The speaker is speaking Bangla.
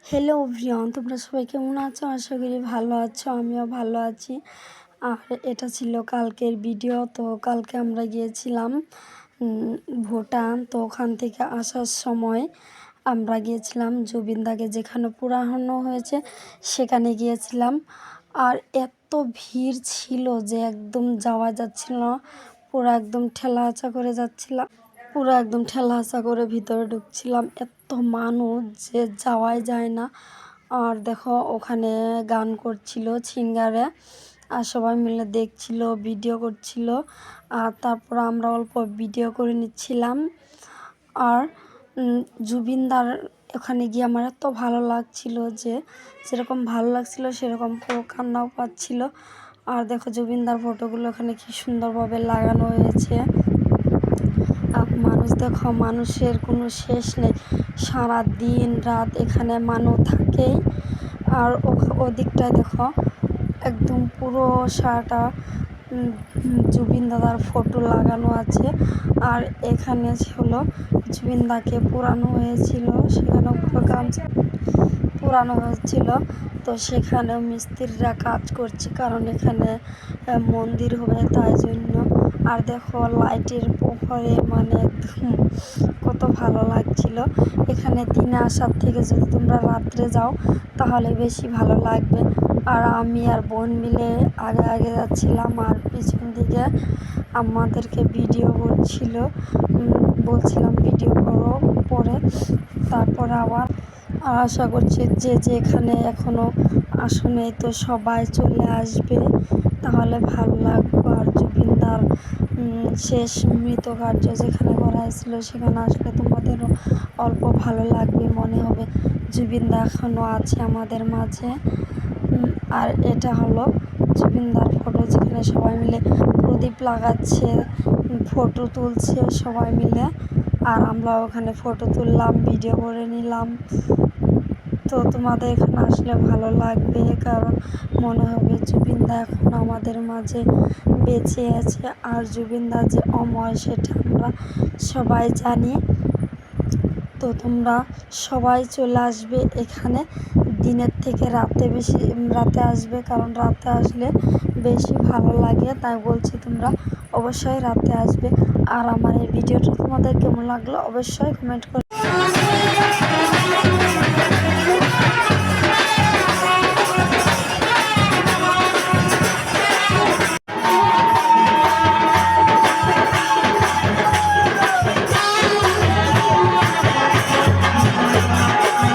হ্যালো এভরিওয়ান, তোমরা সবাই কেমন আছো? আশা করি ভালো আছো, আমিও ভালো আছি। আর এটা ছিল কালকের ভিডিও। তো কালকে আমরা গিয়েছিলাম ভুটান। তো ওখান থেকে আসার সময় আমরা গিয়েছিলাম জুবিনদাকে যেখানে পুরানো হয়েছে সেখানে গিয়েছিলাম। আর এত ভিড় ছিল যে একদম যাওয়া যাচ্ছিল না, পুরো একদম ঠেলা করে ভিতরে ঢুকছিলাম। এত মানুষ যে যাওয়াই যায় না। আর দেখো ওখানে গান করছিল সিঙ্গারে, আর সবাই মিলে দেখছিল, ভিডিও করছিল। আর তারপর আমরা অল্প ভিডিও করে নিচ্ছিলাম। আর জুবিনদার ওখানে গিয়ে আমার এত ভালো লাগছিল যে যেরকম ভালো লাগছিল সেরকম পুরো কান্নাও পাচ্ছিল। আর দেখো জুবিনদার ফটোগুলো ওখানে কি সুন্দরভাবে লাগানো হয়েছে। মানুষ দেখো, মানুষের কোনো শেষ নেই, সারা দিন রাত এখানে মানুষ থাকেই। আর ওদিকটায় দেখো একদম পুরো সারাটা জুবিন দাদার ফটো লাগানো আছে। আর এখানে হলো জুবিনদাকে পোড়ানো হয়েছিল, সেখানে পুরো গান পোড়ানো হয়েছিল। তো সেখানেও মিস্ত্রিরা কাজ করছে, কারণ এখানে মন্দির হবে তাই জন্য। আর দেখো লাইটের উপরে মানে কত ভালো লাগছিল। এখানে দিনে আসার থেকে যদি তোমরা রাত্রে যাও তাহলে বেশি ভালো লাগবে। আর আমি আর বোন মিলে আগে আগে যাচ্ছিলাম, আর পিছন দিকে আমাদেরকে ভিডিও বলছিলাম ভিডিও করো পরে। তারপরে আবার আশা করছি যে এখানে এখনও আসনে তো সবাই চলে আসবে, তাহলে ভালো লাগবে। আর জুবিনদার শেষ মৃতকার্য যেখানে করা হয়েছিল সেখানে আসলে তোমাদেরও অল্প ভালো লাগবে, মনে হবে জুবিনদা এখনও আছে আমাদের মাঝে। আর এটা হলো জুবিনদার ফটো, যেখানে সবাই মিলে প্রদীপ লাগাচ্ছে, ফটো তুলছে সবাই মিলে। আর আমরা ওখানে ফটো তুললাম, ভিডিও করে নিলাম। তো তোমাদের এখানে আসলে ভালো লাগবে, কারণ মনে হবে জুবিনদা এখন আমাদের মাঝে বেঁচে আছে। আর জুবিনদা যে অমর সেটা আমরা সবাই জানি। তো তোমরা সবাই চলে আসবে এখানে, দিনের থেকে রাতে আসবে, কারণ রাতে আসলে বেশি ভালো লাগে। তাই বলছি তোমরা অবশ্যই রাতে আসবে। আর আমার এই ভিডিওটা তোমাদের কেমন লাগলো অবশ্যই কমেন্ট করে।